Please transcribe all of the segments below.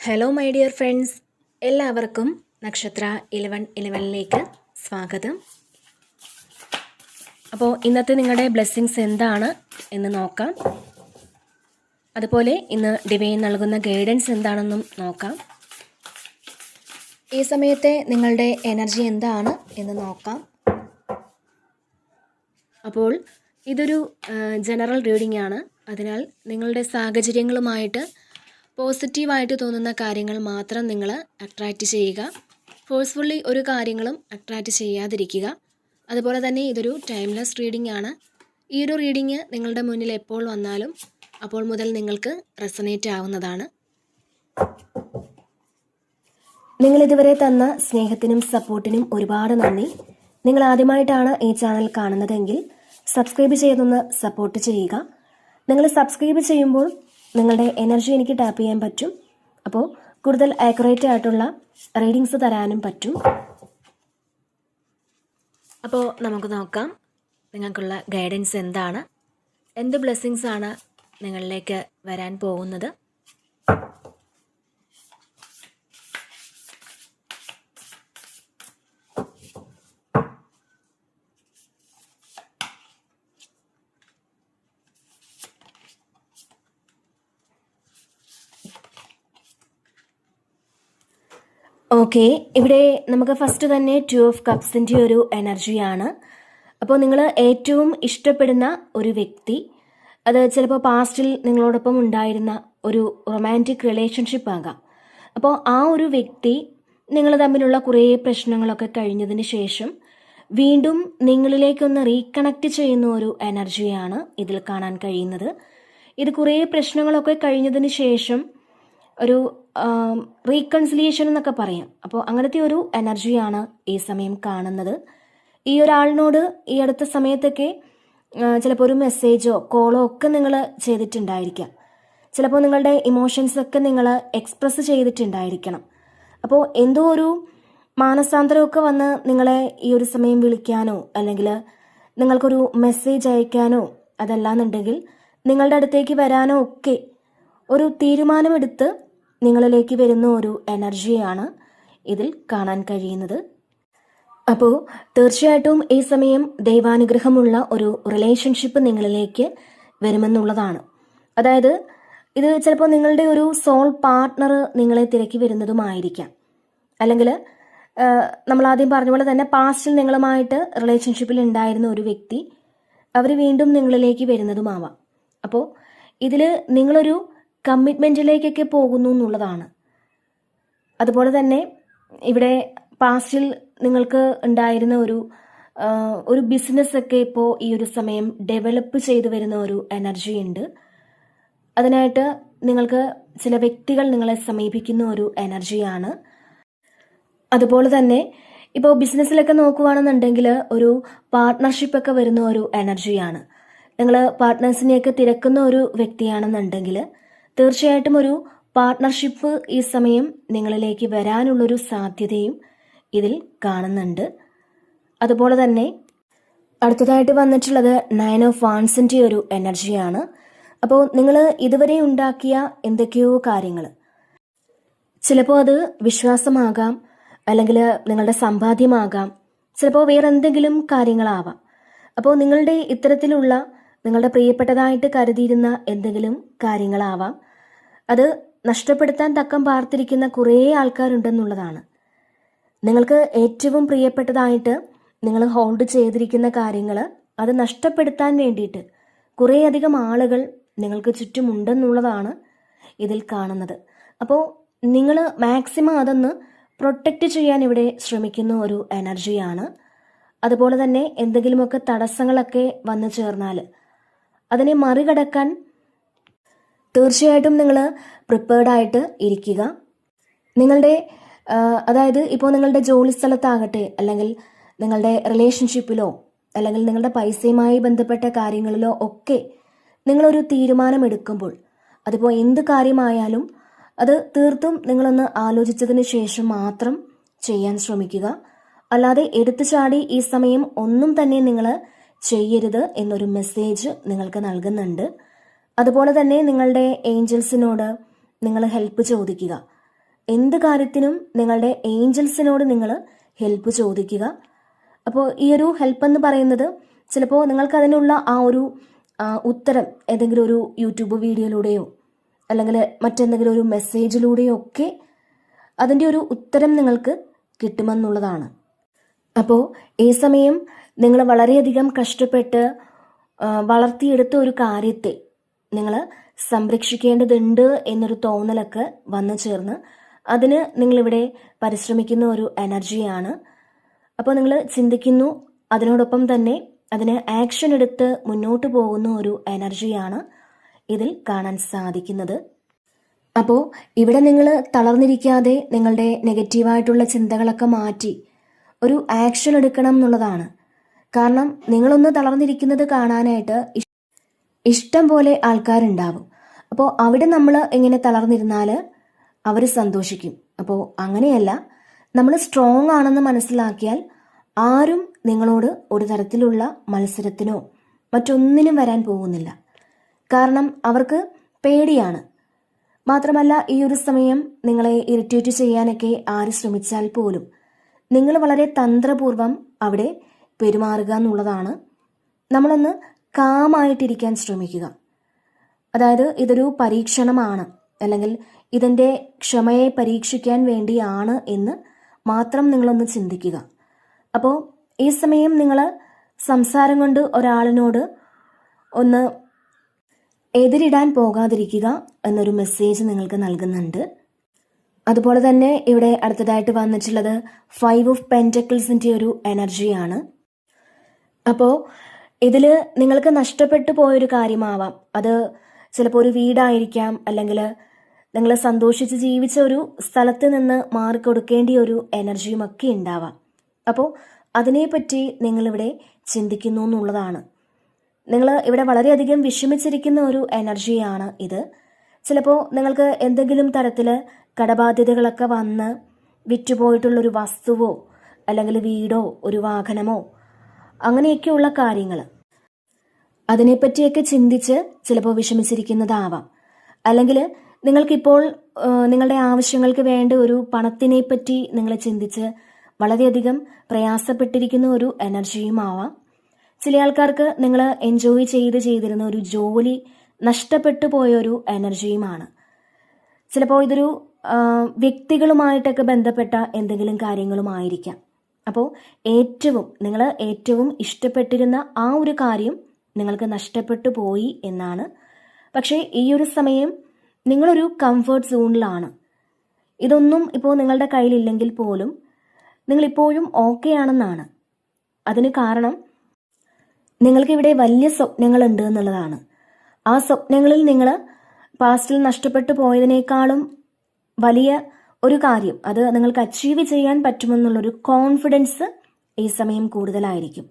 Hello my dear friends, എല്ലാവർക്കും നക്ഷത്ര 1111ലേക്ക് സ്വാഗതം. അപ്പോൾ ഇന്നത്തെ നിങ്ങളുടെ ബ്ലെസ്സിങ്സ് എന്താണ് എന്ന് നോക്കാം. അതുപോലെ ഇന്ന് ഡിവൈൻ നൽകുന്ന ഗൈഡൻസ് എന്താണെന്നും നോക്കാം. ഈ സമയത്തെ നിങ്ങളുടെ എനർജി എന്താണ് എന്ന് നോക്കാം. അപ്പോൾ ഇതൊരു ജനറൽ റീഡിംഗ് ആണ്. അതിനാൽ നിങ്ങളുടെ സാഹചര്യങ്ങളുമായിട്ട് പോസിറ്റീവായിട്ട് തോന്നുന്ന കാര്യങ്ങൾ മാത്രം നിങ്ങൾ അട്രാക്റ്റ് ചെയ്യുക. ഫോഴ്സ്ഫുള്ളി ഒരു കാര്യങ്ങളും അട്രാക്റ്റ് ചെയ്യാതിരിക്കുക. അതുപോലെ തന്നെ ഇതൊരു ടൈംലെസ് റീഡിംഗ് ആണ്. ഈ ഒരു റീഡിംഗ് നിങ്ങളുടെ മുന്നിൽ എപ്പോൾ വന്നാലും അപ്പോൾ മുതൽ നിങ്ങൾക്ക് റെസനേറ്റ് ആവുന്നതാണ്. നിങ്ങളിതുവരെ തന്ന സ്നേഹത്തിനും സപ്പോർട്ടിനും ഒരുപാട് നന്ദി. നിങ്ങൾ ആദ്യമായിട്ടാണ് ഈ ചാനൽ കാണുന്നതെങ്കിൽ സബ്സ്ക്രൈബ് ചെയ്തൊന്ന് സപ്പോർട്ട് ചെയ്യുക. നിങ്ങൾ സബ്സ്ക്രൈബ് ചെയ്യുമ്പോൾ നിങ്ങളുടെ എനർജി എനിക്ക് ടാപ്പ് ചെയ്യാൻ പറ്റും. അപ്പോൾ കൂടുതൽ ആക്യുറേറ്റ് ആയിട്ടുള്ള റീഡിങ്സ് തരാനും പറ്റും. അപ്പോൾ നമുക്ക് നോക്കാം നിങ്ങൾക്കുള്ള ഗൈഡൻസ് എന്താണ്, എന്ത് ബ്ലെസ്സിങ്സ് ആണ് നിങ്ങളിലേക്ക് വരാൻ പോകുന്നത്. ഓക്കെ, ഇവിടെ നമുക്ക് ഫസ്റ്റ് തന്നെ 2 ഓഫ് കപ്സിൻ്റെ ഒരു എനർജിയാണ്. അപ്പോൾ നിങ്ങൾ ഏറ്റവും ഇഷ്ടപ്പെടുന്ന ഒരു വ്യക്തി, അത് ചിലപ്പോൾ പാസ്റ്റിൽ നിങ്ങളോടൊപ്പം ഉണ്ടായിരുന്ന ഒരു റൊമാൻറ്റിക് റിലേഷൻഷിപ്പ് ആകാം. അപ്പോൾ ആ ഒരു വ്യക്തി നിങ്ങൾ തമ്മിലുള്ള കുറേ പ്രശ്നങ്ങളൊക്കെ കഴിഞ്ഞതിന് ശേഷം വീണ്ടും നിങ്ങളിലേക്കൊന്ന് റീകണക്റ്റ് ചെയ്യുന്ന ഒരു എനർജിയാണ് ഇതിൽ കാണാൻ കഴിയുന്നത്. ഇത് കുറേ പ്രശ്നങ്ങളൊക്കെ കഴിഞ്ഞതിന് ശേഷം ഒരു റീകൺസിലിയേഷൻ എന്നൊക്കെ പറയാം. അപ്പോൾ അങ്ങനത്തെ ഒരു എനർജിയാണ് ഈ സമയം കാണുന്നത്. ഈ ഒരാളിനോട് ഈ അടുത്ത സമയത്തൊക്കെ ചിലപ്പോൾ ഒരു മെസ്സേജോ കോളോ ഒക്കെ നിങ്ങൾ ചെയ്തിട്ടുണ്ടായിരിക്കാം. ചിലപ്പോൾ നിങ്ങളുടെ ഇമോഷൻസൊക്കെ നിങ്ങൾ എക്സ്പ്രസ് ചെയ്തിട്ടുണ്ടായിരിക്കണം. അപ്പോൾ എന്തോ ഒരു മാനസാന്തരമൊക്കെ വന്ന് നിങ്ങളെ ഈ ഒരു സമയം വിളിക്കാനോ അല്ലെങ്കിൽ നിങ്ങൾക്കൊരു മെസ്സേജ് അയക്കാനോ അതല്ലാന്നുണ്ടെങ്കിൽ നിങ്ങളുടെ അടുത്തേക്ക് വരാനോ ഒക്കെ ഒരു തീരുമാനമെടുത്ത് നിങ്ങളിലേക്ക് വരുന്ന ഒരു എനർജിയാണ് ഇതിൽ കാണാൻ കഴിയുന്നത്. അപ്പോൾ തീർച്ചയായിട്ടും ഈ സമയം ദൈവാനുഗ്രഹമുള്ള ഒരു റിലേഷൻഷിപ്പ് നിങ്ങളിലേക്ക് വരുമെന്നുള്ളതാണ്. അതായത് ഇത് ചിലപ്പോൾ നിങ്ങളുടെ ഒരു സോൾ പാർട്ട്ണർ നിങ്ങളെ തിരക്കി വരുന്നതുമായിരിക്കാം. അല്ലെങ്കിൽ നമ്മൾ ആദ്യം പറഞ്ഞ പോലെ തന്നെ പാസ്റ്റിൽ നിങ്ങളുമായിട്ട് റിലേഷൻഷിപ്പിൽ ഉണ്ടായിരുന്ന ഒരു വ്യക്തി അവർ വീണ്ടും നിങ്ങളിലേക്ക് വരുന്നതുമാവാം. അപ്പോൾ ഇതിൽ നിങ്ങളൊരു കമ്മിറ്റ്മെൻറ്റിലേക്കൊക്കെ പോകുന്നു എന്നുള്ളതാണ്. അതുപോലെ തന്നെ ഇവിടെ പാസ്റ്റിൽ നിങ്ങൾക്ക് ഉണ്ടായിരുന്ന ഒരു ബിസിനസ്സൊക്കെ ഇപ്പോൾ ഈ ഒരു സമയം ഡെവലപ്പ് ചെയ്തു വരുന്ന ഒരു എനർജി ഉണ്ട്. അതിനായിട്ട് നിങ്ങൾക്ക് ചില വ്യക്തികൾ നിങ്ങളെ സമീപിക്കുന്ന ഒരു എനർജിയാണ്. അതുപോലെ തന്നെ ഇപ്പോൾ ബിസിനസ്സിലൊക്കെ നോക്കുകയാണെന്നുണ്ടെങ്കിൽ ഒരു പാർട്ട്ണർഷിപ്പൊക്കെ വരുന്ന ഒരു എനർജിയാണ്. നിങ്ങൾ പാർട്ട്നേഴ്സിനെയൊക്കെ തിരക്കുന്ന ഒരു വ്യക്തിയാണെന്നുണ്ടെങ്കിൽ തീർച്ചയായിട്ടും ഒരു പാർട്ട്ണർഷിപ്പ് ഈ സമയം നിങ്ങളിലേക്ക് വരാനുള്ളൊരു സാധ്യതയും ഇതിൽ കാണുന്നുണ്ട്. അതുപോലെ തന്നെ അടുത്തതായിട്ട് വന്നിട്ടുള്ളത് 9 ഓഫ് വാൻസിൻ്റെ ഒരു എനർജിയാണ്. അപ്പോൾ നിങ്ങൾ ഇതുവരെ ഉണ്ടാക്കിയ എന്തൊക്കെയോ കാര്യങ്ങൾ, ചിലപ്പോൾ അത് വിശ്വാസമാകാം, അല്ലെങ്കിൽ നിങ്ങളുടെ സമ്പാദ്യമാകാം, ചിലപ്പോൾ വേറെ എന്തെങ്കിലും കാര്യങ്ങളാവാം. അപ്പോൾ നിങ്ങളുടെ ഇത്തരത്തിലുള്ള നിങ്ങളുടെ പ്രിയപ്പെട്ടതായിട്ട് കരുതിയിരുന്ന എന്തെങ്കിലും കാര്യങ്ങളാവാം. അത് നഷ്ടപ്പെടുത്താൻ തക്കം പാർത്തിരിക്കുന്ന കുറേ ആൾക്കാരുണ്ടെന്നുള്ളതാണ്. നിങ്ങൾക്ക് ഏറ്റവും പ്രിയപ്പെട്ടതായിട്ട് നിങ്ങൾ ഹോൾഡ് ചെയ്തിരിക്കുന്ന കാര്യങ്ങൾ അത് നഷ്ടപ്പെടുത്താൻ വേണ്ടിയിട്ട് കുറേയധികം ആളുകൾ നിങ്ങൾക്ക് ചുറ്റുമുണ്ടെന്നുള്ളതാണ് ഇതിൽ കാണുന്നത്. അപ്പോൾ നിങ്ങൾ മാക്സിമം അതൊന്ന് പ്രൊട്ടക്റ്റ് ചെയ്യാൻ ഇവിടെ ശ്രമിക്കുന്ന ഒരു എനർജിയാണ്. അതുപോലെ തന്നെ എന്തെങ്കിലുമൊക്കെ തടസ്സങ്ങളൊക്കെ വന്നു ചേർന്നാൽ അതിനെ മറികടക്കാൻ തീർച്ചയായിട്ടും നിങ്ങൾ പ്രിപ്പയർഡായിട്ട് ഇരിക്കുക. നിങ്ങളുടെ അതായത് ഇപ്പോൾ നിങ്ങളുടെ ജോലി സ്ഥലത്താകട്ടെ, അല്ലെങ്കിൽ നിങ്ങളുടെ റിലേഷൻഷിപ്പിലോ, അല്ലെങ്കിൽ നിങ്ങളുടെ പൈസയുമായി ബന്ധപ്പെട്ട കാര്യങ്ങളിലോ ഒക്കെ നിങ്ങളൊരു തീരുമാനമെടുക്കുമ്പോൾ, അതിപ്പോൾ എന്ത് കാര്യമായാലും അത് തീർത്തും നിങ്ങളൊന്ന് ആലോചിച്ചതിന് ശേഷം മാത്രം ചെയ്യാൻ ശ്രമിക്കുക. അല്ലാതെ എടുത്തു ചാടി ഈ സമയം ഒന്നും തന്നെ നിങ്ങൾ ചെയ്യരുത് എന്നൊരു മെസ്സേജ് നിങ്ങൾക്ക് നൽകുന്നുണ്ട്. അതുപോലെ തന്നെ നിങ്ങളുടെ ഏഞ്ചൽസിനോട് നിങ്ങൾ ഹെൽപ്പ് ചോദിക്കുക. എന്ത് കാര്യത്തിനും നിങ്ങളുടെ ഏഞ്ചൽസിനോട് നിങ്ങൾ ഹെൽപ്പ് ചോദിക്കുക. അപ്പോൾ ഈ ഒരു ഹെൽപ്പ് എന്ന് പറയുന്നത് ചിലപ്പോൾ നിങ്ങൾക്ക് അതിനുള്ള ആ ഒരു ഉത്തരം ഏതെങ്കിലും ഒരു യൂട്യൂബ് വീഡിയോയിലൂടെയോ അല്ലെങ്കിൽ മറ്റെന്തെങ്കിലും ഒരു മെസ്സേജിലൂടെയോ ഒക്കെ അതിൻ്റെ ഒരു ഉത്തരം നിങ്ങൾക്ക് കിട്ടുമെന്നുള്ളതാണ്. അപ്പോൾ ഈ സമയം നിങ്ങൾ വളരെയധികം കഷ്ടപ്പെട്ട് വളർത്തിയെടുത്ത ഒരു കാര്യത്തെ നിങ്ങൾ സംരക്ഷിക്കേണ്ടതുണ്ട് എന്നൊരു തോന്നലൊക്കെ വന്നു ചേർന്ന് അതിന് നിങ്ങളിവിടെ പരിശ്രമിക്കുന്ന ഒരു എനർജിയാണ്. അപ്പോൾ നിങ്ങൾ ചിന്തിക്കുന്നു, അതിനോടൊപ്പം തന്നെ അതിന് ആക്ഷൻ എടുത്ത് മുന്നോട്ട് പോകുന്ന ഒരു എനർജിയാണ് ഇതിൽ കാണാൻ സാധിക്കുന്നത്. അപ്പോൾ ഇവിടെ നിങ്ങൾ തളർന്നിരിക്കാതെ നിങ്ങളുടെ നെഗറ്റീവായിട്ടുള്ള ചിന്തകളൊക്കെ മാറ്റി ഒരു ആക്ഷൻ എടുക്കണം എന്നുള്ളതാണ്. കാരണം നിങ്ങളൊന്ന് തളർന്നിരിക്കുന്നത് കാണാനായിട്ട് ഇഷ്ടം പോലെ ആൾക്കാരുണ്ടാവും. അപ്പോൾ അവിടെ നമ്മൾ ഇങ്ങനെ തളർന്നിരുന്നാൽ അവർ സന്തോഷിക്കും. അപ്പോൾ അങ്ങനെയല്ല, നമ്മൾ സ്ട്രോങ് ആണെന്ന് മനസ്സിലാക്കിയാൽ ആരും നിങ്ങളോട് ഒരു തരത്തിലുള്ള മത്സരത്തിനോ മറ്റൊന്നിനും വരാൻ പോകുന്നില്ല. കാരണം അവർക്ക് പേടിയാണ്. മാത്രമല്ല ഈ ഒരു സമയം നിങ്ങളെ ഇറിറ്റേറ്റ് ചെയ്യാനൊക്കെ ആര് ശ്രമിച്ചാൽ പോലും നിങ്ങൾ വളരെ തന്ത്രപൂർവം അവിടെ പെരുമാറുക എന്നുള്ളതാണ്. നമ്മളൊന്ന് കാമായിട്ടിരിക്കാൻ ശ്രമിക്കുക. അതായത് ഇതൊരു പരീക്ഷണമാണ്, അല്ലെങ്കിൽ ഇതിൻ്റെ ക്ഷമയെ പരീക്ഷിക്കാൻ വേണ്ടിയാണ് എന്ന് മാത്രം നിങ്ങളൊന്ന് ചിന്തിക്കുക. അപ്പോൾ ഈ സമയം നിങ്ങൾ സംസാരം കൊണ്ട് ഒരാളിനോട് ഒന്ന് എതിരിടാൻ പോകാതിരിക്കുക എന്നൊരു മെസ്സേജ് നിങ്ങൾക്ക് നൽകുന്നുണ്ട്. അതുപോലെ തന്നെ ഇവിടെ അടുത്തതായിട്ട് വന്നിട്ടുള്ളത് 5 ഓഫ് പെൻറ്റക്കിൾസിൻ്റെ ഒരു എനർജിയാണ്. അപ്പോൾ ഇതിൽ നിങ്ങൾക്ക് നഷ്ടപ്പെട്ടു പോയൊരു കാര്യമാവാം. അത് ചിലപ്പോൾ ഒരു വീടായിരിക്കാം, അല്ലെങ്കിൽ നിങ്ങൾ സന്തോഷിച്ച് ജീവിച്ച ഒരു സ്ഥലത്ത് നിന്ന് മാറിക്കൊടുക്കേണ്ട ഒരു എനർജിയും ഒക്കെ ഉണ്ടാവാം. അപ്പോൾ അതിനെപ്പറ്റി നിങ്ങളിവിടെ ചിന്തിക്കുന്നു എന്നുള്ളതാണ്. നിങ്ങൾ ഇവിടെ വളരെയധികം വിഷമിച്ചിരിക്കുന്ന ഒരു എനർജിയാണ് ഇത്. ചിലപ്പോൾ നിങ്ങൾക്ക് എന്തെങ്കിലും തരത്തിൽ കടബാധ്യതകളൊക്കെ വന്ന് വിറ്റുപോയിട്ടുള്ളൊരു വസ്തുവോ അല്ലെങ്കിൽ വീടോ ഒരു വാഹനമോ അങ്ങനെയൊക്കെയുള്ള കാര്യങ്ങൾ, അതിനെപ്പറ്റിയൊക്കെ ചിന്തിച്ച് ചിലപ്പോൾ വിഷമിച്ചിരിക്കുന്നതാവാം. അല്ലെങ്കിൽ നിങ്ങൾക്കിപ്പോൾ നിങ്ങളുടെ ആവശ്യങ്ങൾക്ക് വേണ്ട ഒരു പണത്തിനെ പറ്റി നിങ്ങൾ ചിന്തിച്ച് വളരെയധികം പ്രയാസപ്പെട്ടിരിക്കുന്ന ഒരു എനർജിയും ആവാം. ചില ആൾക്കാർക്ക് നിങ്ങൾ എൻജോയ് ചെയ്തിരുന്ന ഒരു ജോലി നഷ്ടപ്പെട്ടു പോയൊരു എനർജിയുമാണ്. ചിലപ്പോൾ ഇതൊരു വ്യക്തികളുമായിട്ടൊക്കെ ബന്ധപ്പെട്ട എന്തെങ്കിലും കാര്യങ്ങളുമായിരിക്കാം. അപ്പോൾ നിങ്ങൾ ഏറ്റവും ഇഷ്ടപ്പെട്ടിരുന്ന ആ ഒരു കാര്യം നിങ്ങൾക്ക് നഷ്ടപ്പെട്ടു പോയി എന്നാണ്. പക്ഷേ ഈ ഒരു സമയം നിങ്ങളൊരു കംഫർട്ട് സോണിലാണ്. ഇതൊന്നും ഇപ്പോൾ നിങ്ങളുടെ കയ്യിലില്ലെങ്കിൽ പോലും നിങ്ങളിപ്പോഴും ഓക്കെ ആണെന്നാണ്. അതിന് കാരണം നിങ്ങൾക്കിവിടെ വലിയ സ്വപ്നങ്ങളുണ്ട് എന്നുള്ളതാണ്. ആ സ്വപ്നങ്ങളിൽ നിങ്ങൾ പാസ്റ്റിൽ നഷ്ടപ്പെട്ടു പോയതിനേക്കാളും വലിയ ഒരു കാര്യം അത് നിങ്ങൾക്ക് അച്ചീവ് ചെയ്യാൻ പറ്റുമെന്നുള്ളൊരു കോൺഫിഡൻസ് ഈ സമയം കൂടുതലായിരിക്കും.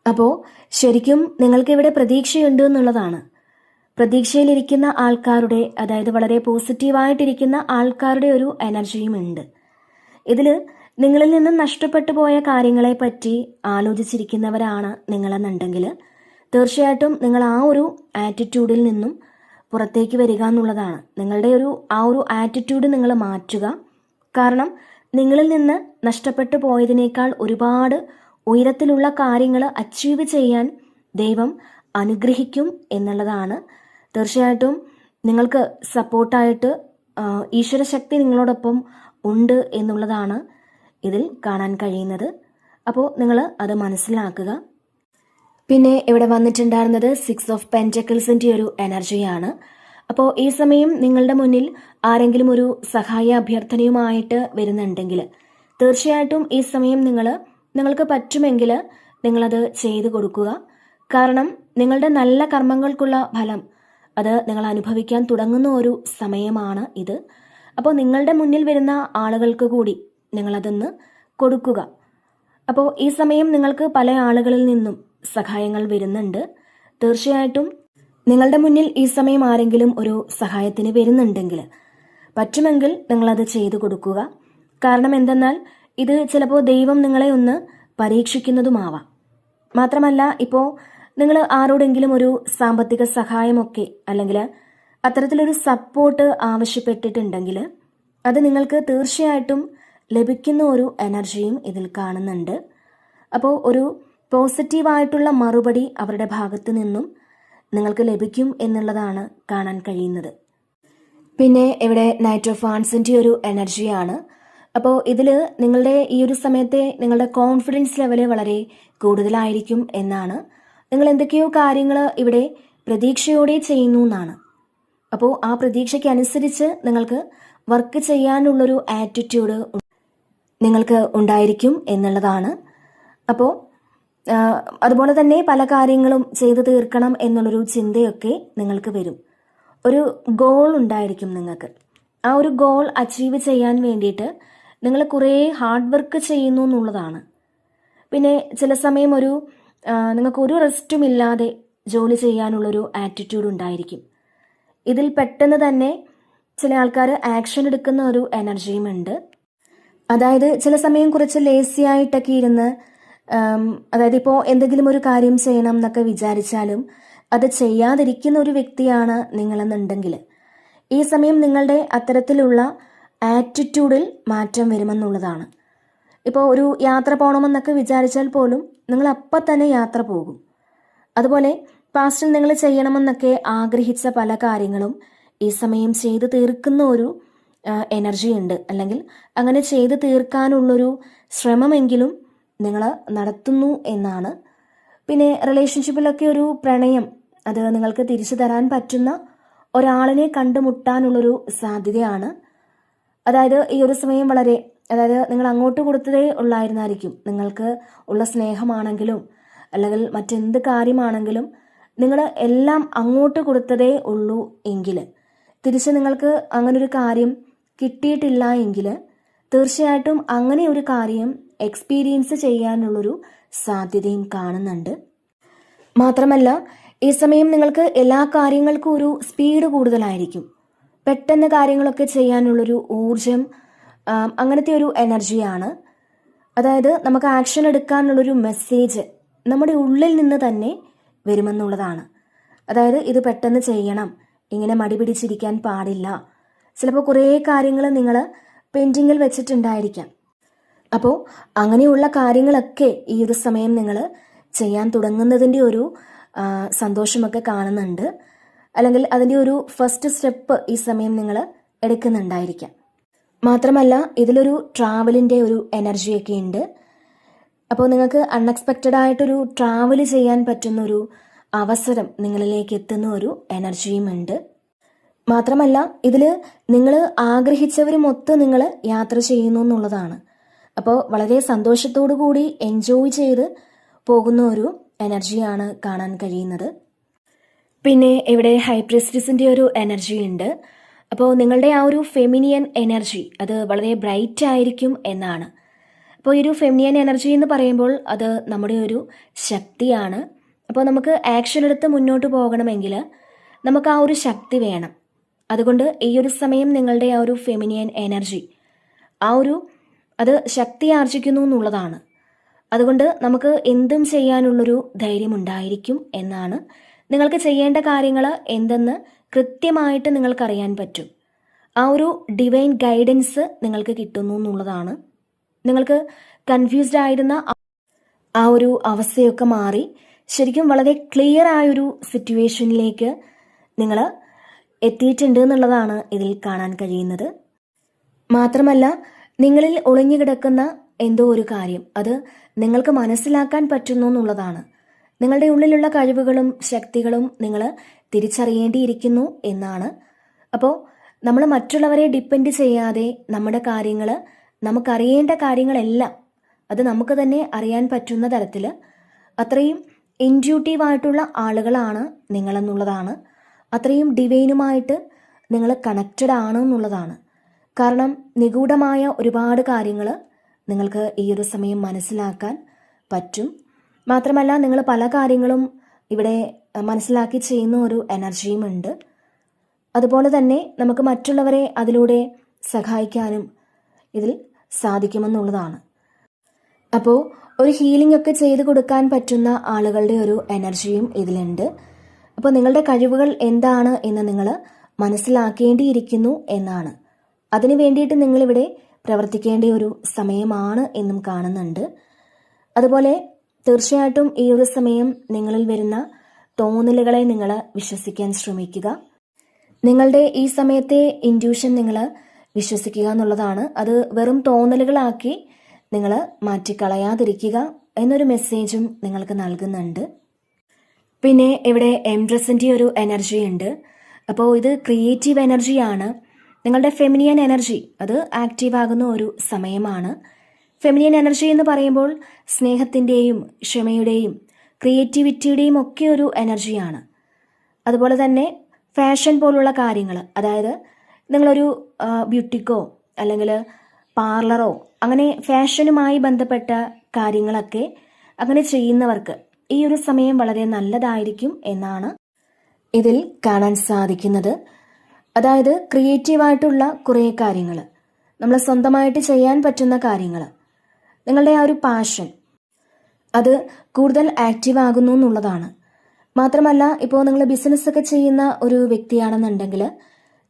അപ്പോൾ ശരിക്കും നിങ്ങൾക്കിവിടെ പ്രതീക്ഷയുണ്ട് എന്നുള്ളതാണ്. പ്രതീക്ഷയിലിരിക്കുന്ന ആൾക്കാരുടെ, അതായത് വളരെ പോസിറ്റീവായിട്ടിരിക്കുന്ന ആൾക്കാരുടെ ഒരു എനർജിയും ഉണ്ട്. ഇതിൽ നിങ്ങളിൽ നിന്ന് നഷ്ടപ്പെട്ടു പോയ കാര്യങ്ങളെ പറ്റി ആലോചിച്ചിരിക്കുന്നവരാണ് നിങ്ങളെന്നുണ്ടെങ്കിൽ തീർച്ചയായിട്ടും നിങ്ങൾ ആ ഒരു ആറ്റിറ്റ്യൂഡിൽ നിന്നും പുറത്തേക്ക് വരിക എന്നുള്ളതാണ്. നിങ്ങളുടെ ആ ഒരു ആറ്റിറ്റ്യൂഡ് നിങ്ങൾ മാറ്റുക. കാരണം നിങ്ങളിൽ നിന്ന് നഷ്ടപ്പെട്ടു പോയതിനേക്കാൾ ഒരുപാട് ഉയരത്തിലുള്ള കാര്യങ്ങൾ അച്ചീവ് ചെയ്യാൻ ദൈവം അനുഗ്രഹിക്കും എന്നുള്ളതാണ്. തീർച്ചയായിട്ടും നിങ്ങൾക്ക് സപ്പോർട്ടായിട്ട് ഈശ്വരശക്തി നിങ്ങളോടൊപ്പം ഉണ്ട് എന്നുള്ളതാണ് ഇതിൽ കാണാൻ കഴിയുന്നത്. അപ്പോൾ നിങ്ങൾ അത് മനസ്സിലാക്കുക. പിന്നെ ഇവിടെ വന്നിട്ടുണ്ടായിരുന്നത് 6 ഓഫ് പെൻറ്റക്കിൾസിൻ്റെ ഒരു എനർജിയാണ്. അപ്പോൾ ഈ സമയം നിങ്ങളുടെ മുന്നിൽ ആരെങ്കിലും ഒരു സഹായ അഭ്യർത്ഥനയുമായിട്ട് വരുന്നുണ്ടെങ്കിൽ തീർച്ചയായിട്ടും ഈ സമയം നിങ്ങൾക്ക് പറ്റുമെങ്കിൽ നിങ്ങളത് ചെയ്തു കൊടുക്കുക. കാരണം നിങ്ങളുടെ നല്ല കർമ്മങ്ങൾക്കുള്ള ഫലം അത് നിങ്ങൾ അനുഭവിക്കാൻ തുടങ്ങുന്ന ഒരു സമയമാണ് ഇത്. അപ്പോൾ നിങ്ങളുടെ മുന്നിൽ വരുന്ന ആളുകൾക്ക് കൂടി നിങ്ങളതൊന്ന് കൊടുക്കുക. അപ്പോൾ ഈ സമയം നിങ്ങൾക്ക് പല ആളുകളിൽ നിന്നും സഹായങ്ങൾ വരുന്നുണ്ട്. തീർച്ചയായിട്ടും നിങ്ങളുടെ മുന്നിൽ ഈ സമയം ആരെങ്കിലും ഒരു സഹായത്തിന് വരുന്നുണ്ടെങ്കിൽ പറ്റുമെങ്കിൽ നിങ്ങളത് ചെയ്തു കൊടുക്കുക. കാരണം എന്തെന്നാൽ ഇത് ചിലപ്പോൾ ദൈവം നിങ്ങളെ ഒന്ന് പരീക്ഷിക്കുന്നതുമാവാം. മാത്രമല്ല ഇപ്പോൾ നിങ്ങൾ ആരോടെങ്കിലും ഒരു സാമ്പത്തിക സഹായമൊക്കെ അല്ലെങ്കിൽ അത്തരത്തിലൊരു സപ്പോർട്ട് ആവശ്യപ്പെട്ടിട്ടുണ്ടെങ്കിൽ അത് നിങ്ങൾക്ക് തീർച്ചയായിട്ടും ലഭിക്കുന്ന ഒരു എനർജിയും ഇതിൽ കാണുന്നുണ്ട്. അപ്പോൾ ഒരു പോസിറ്റീവായിട്ടുള്ള മറുപടി അവരുടെ ഭാഗത്തു നിന്നും നിങ്ങൾക്ക് ലഭിക്കും എന്നുള്ളതാണ് കാണാൻ കഴിയുന്നത്. പിന്നെ ഇവിടെ നൈറ്റ് ഓഫ് വാൻസിൻ്റെ ഒരു എനർജിയാണ്. അപ്പോൾ ഇതിൽ നിങ്ങളുടെ ഈ ഒരു സമയത്തെ നിങ്ങളുടെ കോൺഫിഡൻസ് ലെവൽ വളരെ കൂടുതലായിരിക്കും എന്നാണ്. നിങ്ങൾ എന്തൊക്കെയോ കാര്യങ്ങൾ ഇവിടെ പ്രതീക്ഷയോടെ ചെയ്യുന്നു എന്നാണ്. അപ്പോൾ ആ പ്രതീക്ഷയ്ക്കനുസരിച്ച് നിങ്ങൾക്ക് വർക്ക് ചെയ്യാനുള്ളൊരു ആറ്റിറ്റ്യൂഡ് നിങ്ങൾക്ക് ഉണ്ടായിരിക്കും എന്നുള്ളതാണ്. അപ്പോൾ അതുപോലെ തന്നെ പല കാര്യങ്ങളും ചെയ്തു തീർക്കണം എന്നുള്ളൊരു ചിന്തയൊക്കെ നിങ്ങൾക്ക് വരും. ഒരു ഗോൾ ഉണ്ടായിരിക്കും നിങ്ങൾക്ക്. ആ ഒരു ഗോൾ അച്ചീവ് ചെയ്യാൻ വേണ്ടിയിട്ട് നിങ്ങൾ കുറേ ഹാർഡ് വർക്ക് ചെയ്യുന്നു എന്നുള്ളതാണ്. പിന്നെ ചില സമയം നിങ്ങൾക്ക് ഒരു റെസ്റ്റും ഇല്ലാതെ ജോലി ചെയ്യാനുള്ളൊരു ആറ്റിറ്റ്യൂഡ് ഉണ്ടായിരിക്കും. ഇതിൽ പെട്ടെന്ന് തന്നെ ചില ആൾക്കാർ ആക്ഷൻ എടുക്കുന്ന ഒരു എനർജിയും ഉണ്ട്. അതായത് ചില സമയം കുറച്ച് ലേസി ആയിട്ടൊക്കെ ഇരുന്ന് അതായത് ഇപ്പോൾ എന്തെങ്കിലും ഒരു കാര്യം ചെയ്യണം എന്നൊക്കെ വിചാരിച്ചാലും അത് ചെയ്യാതിരിക്കുന്ന ഒരു വ്യക്തിയാണ് നിങ്ങളെന്നുണ്ടെങ്കിൽ ഈ സമയം നിങ്ങളുടെ അത്തരത്തിലുള്ള ആറ്റിറ്റ്യൂഡിൽ മാറ്റം വരുമെന്നുള്ളതാണ്. ഇപ്പോൾ ഒരു യാത്ര പോകണമെന്നൊക്കെ വിചാരിച്ചാൽ പോലും നിങ്ങൾ അപ്പം തന്നെ യാത്ര പോകും. അതുപോലെ പാസ്റ്റിൽ നിങ്ങൾ ചെയ്യണമെന്നൊക്കെ ആഗ്രഹിച്ച പല കാര്യങ്ങളും ഈ സമയം ചെയ്തു തീർക്കുന്ന ഒരു എനർജി ഉണ്ട്. അല്ലെങ്കിൽ അങ്ങനെ ചെയ്തു തീർക്കാനുള്ളൊരു ശ്രമമെങ്കിലും നിങ്ങൾ നടത്തുന്നു എന്നാണ്. പിന്നെ റിലേഷൻഷിപ്പിലൊക്കെ ഒരു പ്രണയം അത് നിങ്ങൾക്ക് തിരിച്ചു തരാൻ പറ്റുന്ന ഒരാളിനെ കണ്ടുമുട്ടാനുള്ളൊരു സാധ്യതയാണ്. അതായത് ഈ ഒരു സമയം അതായത് നിങ്ങൾ അങ്ങോട്ട് കൊടുത്തതേ ഉള്ളായിരുന്നായിരിക്കും. നിങ്ങൾക്ക് ഉള്ള സ്നേഹമാണെങ്കിലും അല്ലെങ്കിൽ മറ്റെന്ത് കാര്യമാണെങ്കിലും നിങ്ങൾ എല്ലാം അങ്ങോട്ട് കൊടുത്തതേ ഉള്ളൂ എങ്കിൽ തിരിച്ച് നിങ്ങൾക്ക് അങ്ങനൊരു കാര്യം കിട്ടിയിട്ടില്ല എങ്കിൽ തീർച്ചയായിട്ടും അങ്ങനെ ഒരു കാര്യം എക്സ്പീരിയൻസ് ചെയ്യാനുള്ളൊരു സാധ്യതയും കാണുന്നുണ്ട്. മാത്രമല്ല ഈ സമയം നിങ്ങൾക്ക് എല്ലാ കാര്യങ്ങൾക്കും ഒരു സ്പീഡ് കൂടുതലായിരിക്കും. പെട്ടെന്ന് കാര്യങ്ങളൊക്കെ ചെയ്യാനുള്ളൊരു ഊർജം അങ്ങനത്തെ ഒരു എനർജിയാണ്. അതായത് നമുക്ക് ആക്ഷൻ എടുക്കാനുള്ളൊരു മെസ്സേജ് നമ്മുടെ ഉള്ളിൽ നിന്ന് തന്നെ വരുമെന്നുള്ളതാണ്. അതായത് ഇത് പെട്ടെന്ന് ചെയ്യണം, ഇങ്ങനെ മടി പിടിച്ചിരിക്കാൻ പാടില്ല. ചിലപ്പോൾ കുറേ കാര്യങ്ങൾ നിങ്ങൾ പെൻഡിങ്ങിൽ വെച്ചിട്ടുണ്ടായിരിക്കാം. അപ്പോൾ അങ്ങനെയുള്ള കാര്യങ്ങളൊക്കെ ഈ ഒരു സമയം നിങ്ങൾ ചെയ്യാൻ തുടങ്ങുന്നതിൻ്റെ ഒരു സന്തോഷമൊക്കെ കാണുന്നുണ്ട്. അല്ലെങ്കിൽ അതിൻ്റെ ഒരു ഫസ്റ്റ് സ്റ്റെപ്പ് ഈ സമയം നിങ്ങൾ എടുക്കുന്നുണ്ടായിരിക്കാം. മാത്രമല്ല ഇതിലൊരു ട്രാവലിൻ്റെ ഒരു എനർജിയൊക്കെ ഉണ്ട്. അപ്പോൾ നിങ്ങൾക്ക് അൺഎക്സ്പെക്റ്റഡ് ആയിട്ടൊരു ട്രാവൽ ചെയ്യാൻ പറ്റുന്നൊരു അവസരം നിങ്ങളിലേക്ക് എത്തുന്ന ഒരു എനർജിയും ഉണ്ട്. മാത്രമല്ല ഇതിൽ നിങ്ങൾ ആഗ്രഹിച്ചവരുമൊത്ത് നിങ്ങൾ യാത്ര ചെയ്യുന്നു എന്നുള്ളതാണ്. അപ്പോൾ വളരെ സന്തോഷത്തോടു കൂടി എൻജോയ് ചെയ്ത് പോകുന്ന ഒരു എനർജിയാണ് കാണാൻ കഴിയുന്നത്. പിന്നെ ഇവിടെ ഹൈ പ്രീസ്റ്റസിൻ്റെ ഒരു എനർജി ഉണ്ട്. അപ്പോൾ നിങ്ങളുടെ ആ ഒരു ഫെമിനിയൻ എനർജി അത് വളരെ ബ്രൈറ്റ് ആയിരിക്കും എന്നാണ്. അപ്പോൾ ഈ ഒരു ഫെമിനിയൻ എനർജി എന്ന് പറയുമ്പോൾ അത് നമ്മുടെ ഒരു ശക്തിയാണ്. അപ്പോൾ നമുക്ക് ആക്ഷൻ എടുത്ത് മുന്നോട്ട് പോകണമെങ്കിൽ നമുക്ക് ആ ഒരു ശക്തി വേണം. അതുകൊണ്ട് ഈ ഒരു സമയം നിങ്ങളുടെ ആ ഒരു ഫെമിനിയൻ എനർജി അത് ശക്തി ആർജിക്കുന്നു എന്നുള്ളതാണ്. അതുകൊണ്ട് നമുക്ക് എന്തും ചെയ്യാനുള്ളൊരു ധൈര്യം ഉണ്ടായിരിക്കും എന്നാണ്. നിങ്ങൾക്ക് ചെയ്യേണ്ട കാര്യങ്ങൾ എന്തെന്ന് കൃത്യമായിട്ട് നിങ്ങൾക്കറിയാൻ പറ്റും. ആ ഒരു ഡിവൈൻ ഗൈഡൻസ് നിങ്ങൾക്ക് കിട്ടുന്നു എന്നുള്ളതാണ്. നിങ്ങൾക്ക് കൺഫ്യൂസ്ഡ് ആയിരുന്ന ആ ഒരു അവസ്ഥയൊക്കെ മാറി ശരിക്കും വളരെ ക്ലിയർ ആയൊരു സിറ്റുവേഷനിലേക്ക് നിങ്ങൾ എത്തിയിട്ടുണ്ട് എന്നുള്ളതാണ് ഇതിൽ കാണാൻ കഴിയുന്നത്. മാത്രമല്ല നിങ്ങളിൽ ഒളിഞ്ഞു കിടക്കുന്ന എന്തോ ഒരു കാര്യം അത് നിങ്ങൾക്ക് മനസ്സിലാക്കാൻ പറ്റുന്നു എന്നുള്ളതാണ്. നിങ്ങളുടെ ഉള്ളിലുള്ള കഴിവുകളും ശക്തികളും നിങ്ങൾ തിരിച്ചറിയേണ്ടിയിരിക്കുന്നു എന്നാണ്. അപ്പോൾ നമ്മൾ മറ്റുള്ളവരെ ഡിപ്പെൻഡ് ചെയ്യാതെ നമ്മുടെ കാര്യങ്ങൾ നമുക്കറിയേണ്ട കാര്യങ്ങളെല്ലാം അത് നമുക്ക് തന്നെ അറിയാൻ പറ്റുന്ന തരത്തിൽ അത്രയും ഇൻറ്റ്യൂട്ടീവായിട്ടുള്ള ആളുകളാണ് നിങ്ങളെന്നുള്ളതാണ്. അത്രയും ഡിവൈനുമായിട്ട് നിങ്ങൾ കണക്റ്റഡ് ആണ് എന്നുള്ളതാണ്. കാരണം നിഗൂഢമായ ഒരുപാട് കാര്യങ്ങൾ നിങ്ങൾക്ക് ഈ ഒരു സമയം മനസ്സിലാക്കാൻ പറ്റും. മാത്രമല്ല നിങ്ങൾ പല കാര്യങ്ങളും ഇവിടെ മനസ്സിലാക്കി ചെയ്യുന്ന ഒരു എനർജിയും ഉണ്ട്. അതുപോലെ തന്നെ നമുക്ക് മറ്റുള്ളവരെ അതിലൂടെ സഹായിക്കാനും ഇതിൽ സാധിക്കുമെന്നുള്ളതാണ്. അപ്പോൾ ഒരു ഹീലിംഗ് ഒക്കെ ചെയ്ത് കൊടുക്കാൻ പറ്റുന്ന ആളുകളുടെ ഒരു എനർജിയും ഇതിലുണ്ട്. അപ്പോൾ നിങ്ങളുടെ കഴിവുകൾ എന്താണ് എന്ന് നിങ്ങൾ മനസ്സിലാക്കേണ്ടിയിരിക്കുന്നു എന്നാണ്. അതിനു വേണ്ടിയിട്ട് നിങ്ങളിവിടെ പ്രവർത്തിക്കേണ്ട ഒരു സമയമാണ് എന്നും കാണുന്നുണ്ട്. അതുപോലെ തീർച്ചയായിട്ടും ഈ ഒരു സമയം നിങ്ങളിൽ വരുന്ന തോന്നലുകളെ നിങ്ങൾ വിശ്വസിക്കാൻ ശ്രമിക്കുക. നിങ്ങളുടെ ഈ സമയത്തെ ഇൻറ്റ്യൂഷൻ നിങ്ങൾ വിശ്വസിക്കുക എന്നുള്ളതാണ്. അത് വെറും തോന്നലുകളാക്കി നിങ്ങൾ മാറ്റിക്കളയാതിരിക്കുക എന്നൊരു മെസ്സേജും നിങ്ങൾക്ക് നൽകുന്നുണ്ട്. പിന്നെ ഇവിടെ എംപ്രസിൻ്റെ ഒരു എനർജി ഉണ്ട്. അപ്പോൾ ഇത് ക്രിയേറ്റീവ് എനർജിയാണ്. നിങ്ങളുടെ ഫെമിനിയൻ എനർജി അത് ആക്റ്റീവ് ആകുന്ന ഒരു സമയമാണ്. ഫെമിനിയൻ എനർജി എന്ന് പറയുമ്പോൾ സ്നേഹത്തിൻ്റെയും ക്ഷമയുടെയും ക്രിയേറ്റിവിറ്റിയുടെയും ഒക്കെ ഒരു എനർജിയാണ്. അതുപോലെ തന്നെ ഫാഷൻ പോലുള്ള കാര്യങ്ങൾ, അതായത് നിങ്ങളൊരു ബ്യൂട്ടിക്കോ അല്ലെങ്കിൽ പാർലറോ അങ്ങനെ ഫാഷനുമായി ബന്ധപ്പെട്ട കാര്യങ്ങളൊക്കെ അങ്ങനെ ചെയ്യുന്നവർക്ക് ഈ ഒരു സമയം വളരെ നല്ലതായിരിക്കും എന്നാണ് ഇതിൽ കാണാൻ സാധിക്കുന്നത്. അതായത് ക്രിയേറ്റീവായിട്ടുള്ള കുറേ കാര്യങ്ങൾ, നമ്മൾ സ്വന്തമായിട്ട് ചെയ്യാൻ പറ്റുന്ന കാര്യങ്ങൾ, നിങ്ങളുടെ ആ ഒരു പാഷൻ അത് കൂടുതൽ ആക്റ്റീവ് ആകുന്നു എന്നുള്ളതാണ്. മാത്രമല്ല, ഇപ്പോൾ നിങ്ങൾ ബിസിനസ്സൊക്കെ ചെയ്യുന്ന ഒരു വ്യക്തിയാണെന്നുണ്ടെങ്കിൽ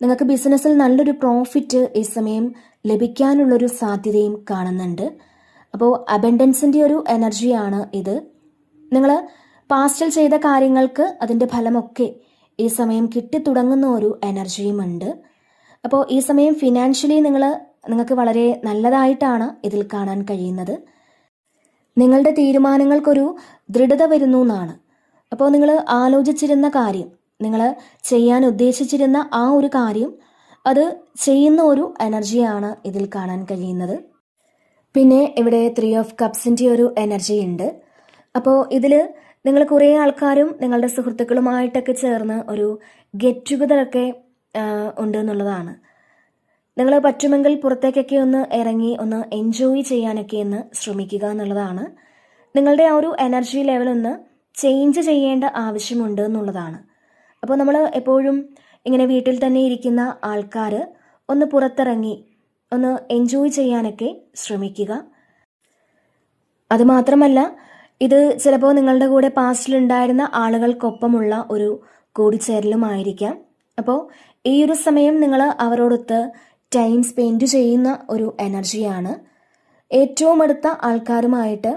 നിങ്ങൾക്ക് ബിസിനസ്സിൽ നല്ലൊരു പ്രോഫിറ്റ് ഈ സമയം ലഭിക്കാനുള്ളൊരു സാധ്യതയും കാണുന്നുണ്ട്. അപ്പോൾ അബൻഡൻസിൻ്റെ ഒരു എനർജിയാണ് ഇത്. നിങ്ങൾ പാസ്റ്റിൽ ചെയ്ത കാര്യങ്ങൾക്ക് അതിൻ്റെ ഫലമൊക്കെ ഈ സമയം കിട്ടിത്തുടങ്ങുന്ന ഒരു എനർജിയും ഉണ്ട്. അപ്പോൾ ഈ സമയം ഫിനാൻഷ്യലി നിങ്ങൾക്ക് വളരെ നല്ലതായിട്ടാണ് ഇതിൽ കാണാൻ കഴിയുന്നത്. നിങ്ങളുടെ തീരുമാനങ്ങൾക്കൊരു ദൃഢത വരുന്നു എന്നാണ്. അപ്പോൾ നിങ്ങൾ ആലോചിച്ചിരുന്ന കാര്യം, നിങ്ങൾ ചെയ്യാൻ ഉദ്ദേശിച്ചിരുന്ന ആ ഒരു കാര്യം അത് ചെയ്യുന്ന ഒരു എനർജിയാണ് ഇതിൽ കാണാൻ കഴിയുന്നത്. പിന്നെ ഇവിടെ 3 ഓഫ് കപ്സിൻ്റെ ഒരു എനർജി ഉണ്ട്. അപ്പോൾ ഇതിൽ നിങ്ങൾ കുറേ ആൾക്കാരും നിങ്ങളുടെ സുഹൃത്തുക്കളുമായിട്ടൊക്കെ ചേർന്ന് ഒരു ഗെറ്റ് ടുഗദറൊക്കെ ഉണ്ട് എന്നുള്ളതാണ്. നിങ്ങൾ പറ്റുമെങ്കിൽ പുറത്തേക്കൊക്കെ ഒന്ന് ഇറങ്ങി ഒന്ന് എൻജോയ് ചെയ്യാനൊക്കെ ഒന്ന് ശ്രമിക്കുക എന്നുള്ളതാണ്. നിങ്ങളുടെ ആ ഒരു എനർജി ലെവൽ ഒന്ന് ചേഞ്ച് ചെയ്യേണ്ട ആവശ്യമുണ്ട് എന്നുള്ളതാണ്. അപ്പോൾ നമ്മൾ എപ്പോഴും ഇങ്ങനെ വീട്ടിൽ തന്നെ ഇരിക്കുന്ന ആൾക്കാർ ഒന്ന് പുറത്തിറങ്ങി ഒന്ന് എൻജോയ് ചെയ്യാനൊക്കെ ശ്രമിക്കുക. അതുമാത്രമല്ല, ഇത് ചിലപ്പോൾ നിങ്ങളുടെ കൂടെ പാസ്റ്റിലുണ്ടായിരുന്ന ആളുകൾക്കൊപ്പമുള്ള ഒരു കൂടിച്ചേരലുമായിരിക്കാം. അപ്പോൾ ഈ ഒരു സമയം നിങ്ങൾ അവരോടൊത്ത് ടൈം സ്പെൻഡ് ചെയ്യുന്ന ഒരു എനർജിയാണ്. ഏറ്റവും അടുത്ത ആൾക്കാരുമായിട്ട്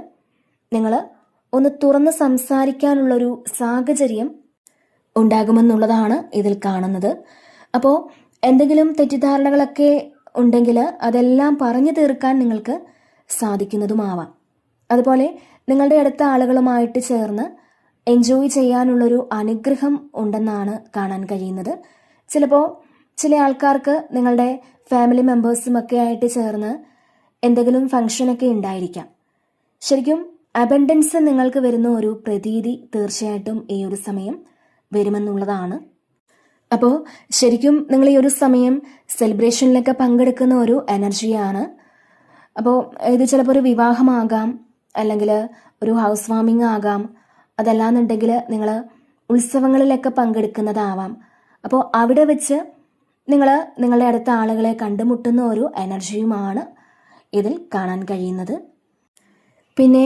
നിങ്ങൾ ഒന്ന് തുറന്ന് സംസാരിക്കാനുള്ളൊരു സാഹചര്യം ഉണ്ടാകുമെന്നുള്ളതാണ് ഇതിൽ കാണുന്നത്. അപ്പോൾ എന്തെങ്കിലും തെറ്റിദ്ധാരണകളൊക്കെ ഉണ്ടെങ്കിൽ അതെല്ലാം പറഞ്ഞു തീർക്കാൻ നിങ്ങൾക്ക് സാധിക്കുന്നതുമാവാം. അതുപോലെ നിങ്ങളുടെ അടുത്ത ആളുകളുമായിട്ട് ചേർന്ന് എൻജോയ് ചെയ്യാനുള്ളൊരു അനുഗ്രഹം ഉണ്ടെന്നാണ് കാണാൻ കഴിയുന്നത്. ചിലപ്പോൾ ചില ആൾക്കാർക്ക് നിങ്ങളുടെ ഫാമിലി മെമ്പേഴ്സുമൊക്കെ ആയിട്ട് ചേർന്ന് എന്തെങ്കിലും ഫംഗ്ഷനൊക്കെ ഉണ്ടായിരിക്കാം. ശരിക്കും അബൻഡൻസ് നിങ്ങൾക്ക് വരുന്ന ഒരു പ്രതീതി തീർച്ചയായിട്ടും ഈ ഒരു സമയം വരുമെന്നുള്ളതാണ്. അപ്പോൾ ശരിക്കും നിങ്ങൾ ഈ ഒരു സമയം സെലിബ്രേഷനിലൊക്കെ പങ്കെടുക്കുന്ന ഒരു എനർജിയാണ്. അപ്പോൾ ഇത് ചിലപ്പോൾ ഒരു വിവാഹമാകാം, അല്ലെങ്കിൽ ഒരു ഹൗസ് വാമിംഗ് ആകാം, അതല്ലാന്നുണ്ടെങ്കിൽ നിങ്ങൾ ഉത്സവങ്ങളിലൊക്കെ പങ്കെടുക്കുന്നതാവാം. അപ്പോൾ അവിടെ വെച്ച് നിങ്ങളുടെ അടുത്ത ആളുകളെ കണ്ടുമുട്ടുന്ന ഒരു എനർജിയുമാണ് ഇതിൽ കാണാൻ കഴിയുന്നത്. പിന്നെ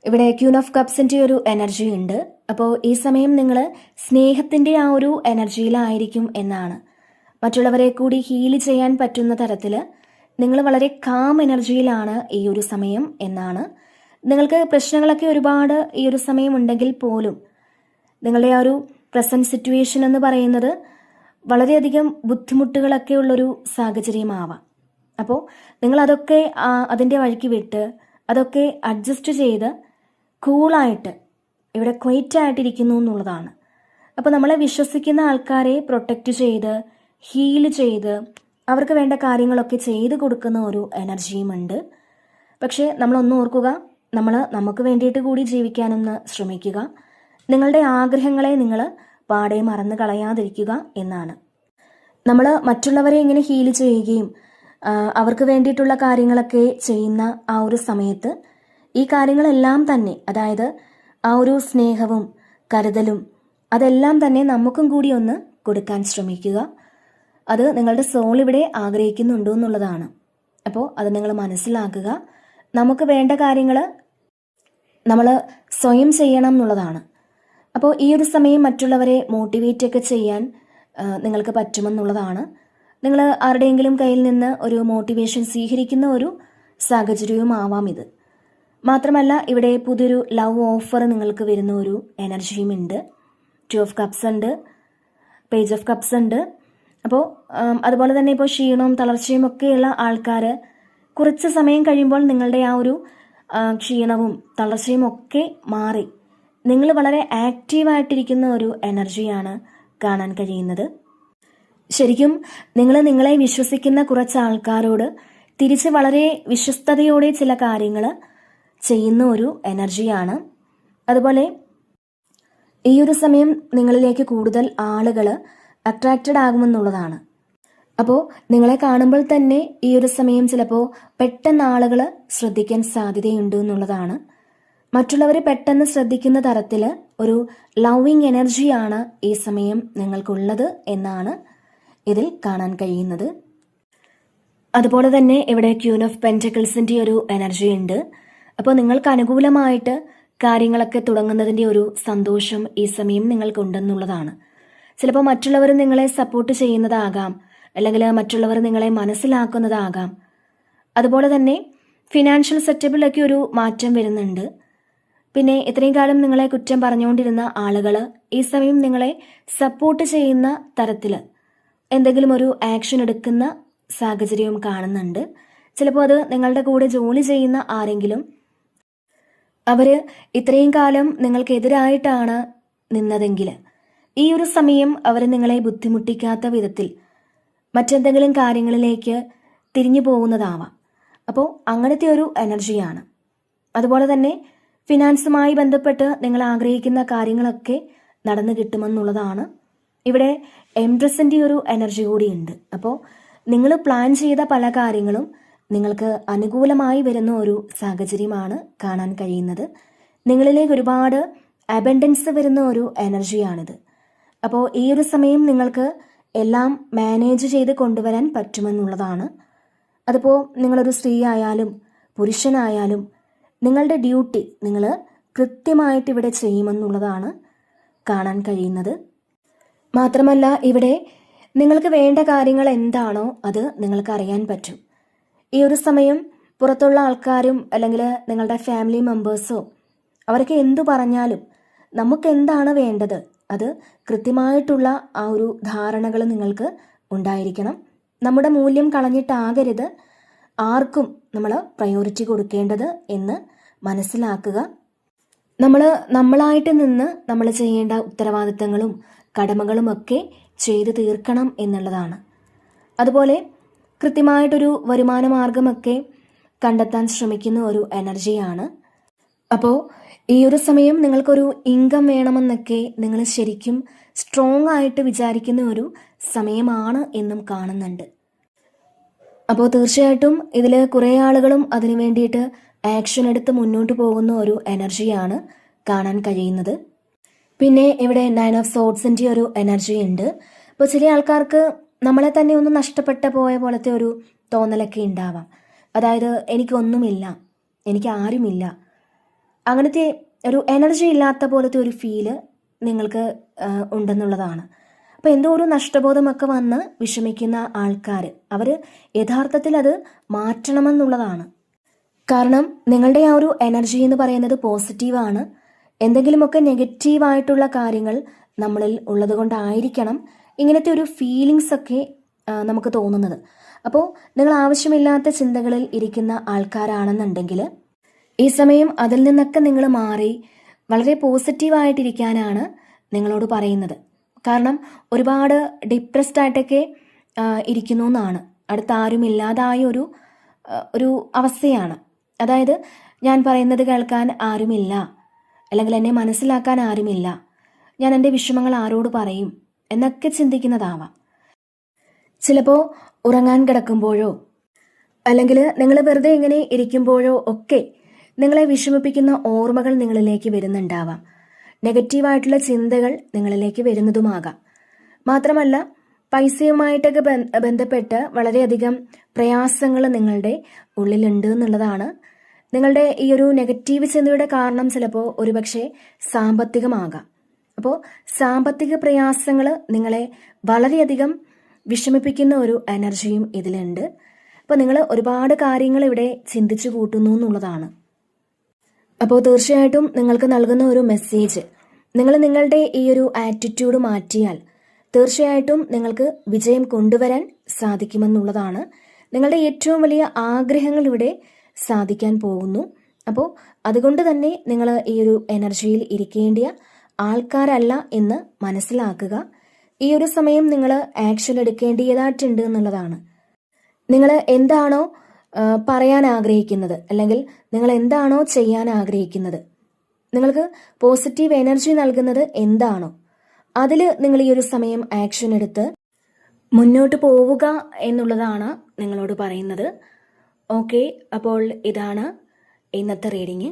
ഇവിടെ ക്യൂൻ ഓഫ് കപ്സിൻ്റെ ഒരു എനർജി ഉണ്ട്. അപ്പോൾ ഈ സമയം നിങ്ങൾ സ്നേഹത്തിൻ്റെ ആ ഒരു എനർജിയിലായിരിക്കും എന്നാണ്. മറ്റുള്ളവരെ കൂടി ഹീൽ ചെയ്യാൻ പറ്റുന്ന തരത്തിൽ നിങ്ങൾ വളരെ കാം എനർജിയിലാണ് ഈ ഒരു സമയം എന്നാണ്. നിങ്ങൾക്ക് പ്രശ്നങ്ങളൊക്കെ ഒരുപാട് ഈ ഒരു സമയം ഉണ്ടെങ്കിൽ പോലും നിങ്ങളുടെ ആ ഒരു പ്രസന്റ് സിറ്റുവേഷൻ എന്ന് പറയുന്നത് വളരെയധികം ബുദ്ധിമുട്ടുകളൊക്കെ ഉള്ളൊരു സാഹചര്യമാവാം. അപ്പോൾ നിങ്ങളതൊക്കെ അതിൻ്റെ വഴിക്ക് വിട്ട് അതൊക്കെ അഡ്ജസ്റ്റ് ചെയ്ത് കൂളായിട്ട് ഇവിടെ ക്വൈറ്റായിട്ടിരിക്കുന്നു എന്നുള്ളതാണ്. അപ്പോൾ നമ്മളെ വിശ്വസിക്കുന്ന ആൾക്കാരെ പ്രൊട്ടക്റ്റ് ചെയ്ത് ഹീൽ ചെയ്ത് അവർക്ക് വേണ്ട കാര്യങ്ങളൊക്കെ ചെയ്ത് കൊടുക്കുന്ന ഒരു എനർജിയുമുണ്ട്. പക്ഷേ നമ്മളൊന്ന് ഓർക്കുക, നമുക്ക് വേണ്ടിയിട്ട് കൂടി ജീവിക്കാനൊന്ന് ശ്രമിക്കുക. നിങ്ങളുടെ ആഗ്രഹങ്ങളെ നിങ്ങൾ പാടെ മറന്നു കളയാതിരിക്കുക എന്നാണ്. നമ്മൾ മറ്റുള്ളവരെ ഇങ്ങനെ ഹീൽ ചെയ്യുകയും അവർക്ക് വേണ്ടിയിട്ടുള്ള കാര്യങ്ങളൊക്കെ ചെയ്യുന്ന ആ ഒരു സമയത്ത് ഈ കാര്യങ്ങളെല്ലാം തന്നെ, അതായത് ആ ഒരു സ്നേഹവും കരുതലും അതെല്ലാം തന്നെ നമുക്കും കൂടി ഒന്ന് കൊടുക്കാൻ ശ്രമിക്കുക. അത് നിങ്ങളുടെ സോൾ ഇവിടെ ആഗ്രഹിക്കുന്നുണ്ടോ എന്നുള്ളതാണ്. അപ്പോൾ അത് നിങ്ങൾ മനസ്സിലാക്കുക. നമുക്ക് വേണ്ട കാര്യങ്ങൾ നമ്മൾ സ്വയം ചെയ്യണം എന്നുള്ളതാണ്. അപ്പോൾ ഈ ഒരു സമയം മറ്റുള്ളവരെ മോട്ടിവേറ്റ് ഒക്കെ ചെയ്യാൻ നിങ്ങൾക്ക് പറ്റുമെന്നുള്ളതാണ്. നിങ്ങൾ ആരുടെയെങ്കിലും കയ്യിൽ നിന്ന് ഒരു മോട്ടിവേഷൻ സ്വീകരിക്കുന്ന ഒരു സാഹചര്യവും ആവാം ഇത്. മാത്രമല്ല ഇവിടെ പുതിയൊരു ലവ് ഓഫർ നിങ്ങൾക്ക് വരുന്ന ഒരു എനർജിയും ഉണ്ട്. 2 ഓഫ് കപ്സ് ഉണ്ട്, പേജ് ഓഫ് കപ്സ് ഉണ്ട്. അപ്പോൾ അതുപോലെ തന്നെ ഇപ്പോൾ ക്ഷീണവും തളർച്ചയും ഒക്കെയുള്ള ആൾക്കാർ കുറച്ച് സമയം കഴിയുമ്പോൾ നിങ്ങളുടെ ആ ഒരു ക്ഷീണവും തളർച്ചയും ഒക്കെ മാറി നിങ്ങൾ വളരെ ആക്റ്റീവായിട്ടിരിക്കുന്ന ഒരു എനർജിയാണ് കാണാൻ കഴിയുന്നത്. ശരിക്കും നിങ്ങൾ നിങ്ങളെ വിശ്വസിക്കുന്ന കുറച്ച് ആൾക്കാരോട് തിരിച്ച് വളരെ വിശ്വസ്തയോടെ ചില കാര്യങ്ങൾ ചെയ്യുന്ന ഒരു എനർജിയാണ്. അതുപോലെ ഈ ഒരു സമയം നിങ്ങളിലേക്ക് കൂടുതൽ ആളുകൾ അട്രാക്റ്റഡ് ആകുമെന്നുള്ളതാണ്. അപ്പോൾ നിങ്ങളെ കാണുമ്പോൾ തന്നെ ഈ ഒരു സമയം ചിലപ്പോൾ പെട്ടെന്ന് ആളുകൾ ശ്രദ്ധിക്കാൻ സാധ്യതയുണ്ട് എന്നുള്ളതാണ്. മറ്റുള്ളവർ പെട്ടെന്ന് ശ്രദ്ധിക്കുന്ന തരത്തിൽ ഒരു ലവിങ് എനർജിയാണ് ഈ സമയം നിങ്ങൾക്കുള്ളത് എന്നാണ് ഇതിൽ കാണാൻ കഴിയുന്നത്. അതുപോലെ തന്നെ ഇവിടെ ക്യൂൻ ഓഫ് പെന്റക്കിൾസിൻ്റെ ഒരു എനർജി ഉണ്ട്. അപ്പോൾ നിങ്ങൾക്ക് അനുകൂലമായിട്ട് കാര്യങ്ങളൊക്കെ തുടങ്ങുന്നതിൻ്റെ ഒരു സന്തോഷം ഈ സമയം നിങ്ങൾക്കുണ്ടെന്നുള്ളതാണ്. ചിലപ്പോൾ മറ്റുള്ളവർ നിങ്ങളെ സപ്പോർട്ട് ചെയ്യുന്നതാകാം, അല്ലെങ്കിൽ മറ്റുള്ളവർ നിങ്ങളെ മനസ്സിലാക്കുന്നതാകാം. അതുപോലെ തന്നെ ഫിനാൻഷ്യൽ സെറ്റപ്പിലൊക്കെ ഒരു മാറ്റം വരുന്നുണ്ട്. പിന്നെ ഇത്രയും കാലം നിങ്ങളെ കുറ്റം പറഞ്ഞുകൊണ്ടിരുന്ന ആളുകൾ ഈ സമയം നിങ്ങളെ സപ്പോർട്ട് ചെയ്യുന്ന തരത്തിൽ എന്തെങ്കിലും ഒരു ആക്ഷൻ എടുക്കുന്ന സാഹചര്യവും കാണുന്നുണ്ട്. ചിലപ്പോൾ അത് നിങ്ങളുടെ കൂടെ ജോലി ചെയ്യുന്ന ആരെങ്കിലും അവർ ഇത്രയും കാലം നിങ്ങൾക്കെതിരായിട്ടാണ് നിന്നതെങ്കിൽ ഈ ഒരു സമയം അവർ നിങ്ങളെ ബുദ്ധിമുട്ടിക്കാത്ത വിധത്തിൽ മറ്റെന്തെങ്കിലും കാര്യങ്ങളിലേക്ക് തിരിഞ്ഞു പോകുന്നതാവാം. അപ്പോൾ അങ്ങനത്തെ ഒരു എനർജിയാണ്. അതുപോലെ തന്നെ ഫിനാൻസുമായി ബന്ധപ്പെട്ട് നിങ്ങൾ ആഗ്രഹിക്കുന്ന കാര്യങ്ങളൊക്കെ നടന്നു കിട്ടുമെന്നുള്ളതാണ്. ഇവിടെ എംപ്രസിൻ്റെ ഒരു എനർജി കൂടിയുണ്ട്. അപ്പോൾ നിങ്ങൾ പ്ലാൻ ചെയ്ത പല കാര്യങ്ങളും നിങ്ങൾക്ക് അനുകൂലമായി വരുന്ന ഒരു സാഹചര്യമാണ് കാണാൻ കഴിയുന്നത്. നിങ്ങളിലേക്ക് ഒരുപാട് അബൻഡൻസ് വരുന്ന ഒരു എനർജിയാണിത്. അപ്പോൾ ഈ ഒരു സമയം നിങ്ങൾക്ക് എല്ലാം മാനേജ് ചെയ്ത് കൊണ്ടുവരാൻ പറ്റുമെന്നുള്ളതാണ്. അതിപ്പോൾ നിങ്ങളൊരു സ്ത്രീ ആയാലും പുരുഷനായാലും നിങ്ങളുടെ ഡ്യൂട്ടി നിങ്ങൾ കൃത്യമായിട്ട് ഇവിടെ ചെയ്യുമെന്നുള്ളതാണ് കാണാൻ കഴിയുന്നത്. മാത്രമല്ല ഇവിടെ നിങ്ങൾക്ക് വേണ്ട കാര്യങ്ങൾ എന്താണോ അത് നിങ്ങൾക്ക് അറിയാൻ പറ്റും. ഈ ഒരു സമയം പുറത്തുള്ള ആൾക്കാരും അല്ലെങ്കിൽ നിങ്ങളുടെ ഫാമിലി മെമ്പേഴ്സോ അവർക്ക് എന്തു പറഞ്ഞാലും നമുക്ക് എന്താണ് വേണ്ടത് അത് കൃത്യമായിട്ടുള്ള ആ ഒരു ധാരണകൾ നിങ്ങൾക്ക് ഉണ്ടായിരിക്കണം. നമ്മുടെ മൂല്യം കളഞ്ഞിട്ടാകരുത് ആർക്കും നമ്മൾ പ്രയോറിറ്റി കൊടുക്കേണ്ടത് എന്ന് മനസ്സിലാക്കുക. നമ്മളായിട്ട് നിന്ന് നമ്മൾ ചെയ്യേണ്ട ഉത്തരവാദിത്തങ്ങളും കടമകളുമൊക്കെ ചെയ്തു തീർക്കണം എന്നുള്ളതാണ്. അതുപോലെ കൃത്യമായിട്ടൊരു വരുമാന മാർഗമൊക്കെ കണ്ടെത്താൻ ശ്രമിക്കുന്ന ഒരു എനർജിയാണ്. അപ്പോൾ ഈ ഒരു സമയം നിങ്ങൾക്കൊരു ഇൻകം വേണമെന്നൊക്കെ നിങ്ങൾ ശരിക്കും സ്ട്രോങ് ആയിട്ട് വിചാരിക്കുന്ന ഒരു സമയമാണ് എന്നും കാണുന്നുണ്ട്. അപ്പോൾ തീർച്ചയായിട്ടും ഇതിൽ കുറേ ആളുകളും അതിനു വേണ്ടിയിട്ട് ആക്ഷൻ എടുത്ത് മുന്നോട്ട് പോകുന്ന ഒരു എനർജിയാണ് കാണാൻ കഴിയുന്നത്. പിന്നെ ഇവിടെ 9 ഓഫ് സോർഡ്സിൻ്റെ ഒരു എനർജി ഉണ്ട്. അപ്പോൾ ചില ആൾക്കാർക്ക് നമ്മളെ തന്നെ ഒന്ന് നഷ്ടപ്പെട്ട പോയ പോലത്തെ ഒരു തോന്നലൊക്കെ ഉണ്ടാവാം. അതായത് എനിക്കൊന്നുമില്ല, എനിക്ക് ആരുമില്ല, അങ്ങനത്തെ ഒരു എനർജി ഇല്ലാത്ത പോലത്തെ ഒരു ഫീല് നിങ്ങൾക്ക് ഉണ്ടെന്നുള്ളതാണ്. അപ്പോൾ എന്തോ ഒരു നഷ്ടബോധമൊക്കെ വന്ന് വിഷമിക്കുന്ന ആൾക്കാർ അവർ യഥാർത്ഥത്തിൽ അത് മാറ്റണമെന്നുള്ളതാണ്. കാരണം നിങ്ങളുടെ ആ ഒരു എനർജി എന്ന് പറയുന്നത് പോസിറ്റീവാണ്. എന്തെങ്കിലുമൊക്കെ നെഗറ്റീവായിട്ടുള്ള കാര്യങ്ങൾ നമ്മളിൽ ഉള്ളത് കൊണ്ടായിരിക്കണം ഇങ്ങനത്തെ ഒരു ഫീലിങ്സ് ഒക്കെ നമുക്ക് തോന്നുന്നത്. അപ്പോൾ നിങ്ങൾ ആവശ്യമില്ലാത്ത ചിന്തകളിൽ ഇരിക്കുന്ന ആൾക്കാരാണെന്നുണ്ടെങ്കിൽ ഈ സമയം അതിൽ നിന്നൊക്കെ നിങ്ങൾ മാറി വളരെ പോസിറ്റീവായിട്ടിരിക്കാനാണ് നിങ്ങളോട് പറയുന്നത്. കാരണം ഒരുപാട് ഡിപ്രസ്ഡ് ആയിട്ടൊക്കെ ഇരിക്കുന്നു എന്നാണ്. അടുത്ത ആരും ഇല്ലാതായ ഒരു അവസ്ഥയാണ്. അതായത് ഞാൻ പറയുന്നത് കേൾക്കാൻ ആരുമില്ല, അല്ലെങ്കിൽ എന്നെ മനസ്സിലാക്കാൻ ആരുമില്ല, ഞാൻ എൻ്റെ വിഷമങ്ങൾ ആരോട് പറയും എന്നൊക്കെ ചിന്തിക്കുന്നതാവാം. ചിലപ്പോൾ ഉറങ്ങാൻ കിടക്കുമ്പോഴോ അല്ലെങ്കിൽ നിങ്ങൾ വെറുതെ ഇങ്ങനെ ഇരിക്കുമ്പോഴോ ഒക്കെ നിങ്ങളെ വിഷമിപ്പിക്കുന്ന ഓർമ്മകൾ നിങ്ങളിലേക്ക് വരുന്നുണ്ടാവാം. നെഗറ്റീവായിട്ടുള്ള ചിന്തകൾ നിങ്ങളിലേക്ക് വരുന്നതുമാകാം. മാത്രമല്ല പൈസയുമായിട്ടൊക്കെ ബന്ധപ്പെട്ട് വളരെയധികം പ്രയാസങ്ങൾ നിങ്ങളുടെ ഉള്ളിലുണ്ട് എന്നുള്ളതാണ്. നിങ്ങളുടെ ഈ ഒരു നെഗറ്റീവ് ചിന്തയുടെ കാരണം ചിലപ്പോൾ ഒരുപക്ഷെ സാമ്പത്തികമാകാം. അപ്പോൾ സാമ്പത്തിക പ്രയാസങ്ങൾ നിങ്ങളെ വളരെയധികം വിഷമിപ്പിക്കുന്ന ഒരു എനർജിയും ഇതിലുണ്ട്. അപ്പോൾ നിങ്ങൾ ഒരുപാട് കാര്യങ്ങൾ ഇവിടെ ചിന്തിച്ചു കൂട്ടുന്നു എന്നുള്ളതാണ്. അപ്പോൾ തീർച്ചയായിട്ടും നിങ്ങൾക്ക് നൽകുന്ന ഒരു മെസ്സേജ്, നിങ്ങൾ നിങ്ങളുടെ ഈ ഒരു ആറ്റിറ്റ്യൂഡ് മാറ്റിയാൽ തീർച്ചയായിട്ടും നിങ്ങൾക്ക് വിജയം കൊണ്ടുവരാൻ സാധിക്കുമെന്നുള്ളതാണ്. നിങ്ങളുടെ ഏറ്റവും വലിയ ആഗ്രഹങ്ങൾ ഇവിടെ സാധിക്കാൻ പോകുന്നു. അപ്പോൾ അതുകൊണ്ട് തന്നെ നിങ്ങൾ ഈ ഒരു എനർജിയിൽ ഇരിക്കേണ്ടിയ ആൾക്കാരല്ല എന്ന് മനസ്സിലാക്കുക. ഈ ഒരു സമയം നിങ്ങൾ ആക്ഷൻ എടുക്കേണ്ടതായിട്ടുണ്ട് എന്നുള്ളതാണ്. നിങ്ങൾ എന്താണോ പറയാൻ ആഗ്രഹിക്കുന്നത്, അല്ലെങ്കിൽ നിങ്ങൾ എന്താണോ ചെയ്യാൻ ആഗ്രഹിക്കുന്നത്, നിങ്ങൾക്ക് പോസിറ്റീവ് എനർജി നൽകുന്നത് എന്താണോ അതിൽ നിങ്ങൾ ഈ ഒരു സമയം ആക്ഷൻ എടുത്ത് മുന്നോട്ട് പോവുക എന്നുള്ളതാണ് നിങ്ങളോട് പറയുന്നത്. ഓക്കെ, അപ്പോൾ ഇതാണ് ഇന്നത്തെ റീഡിങ്.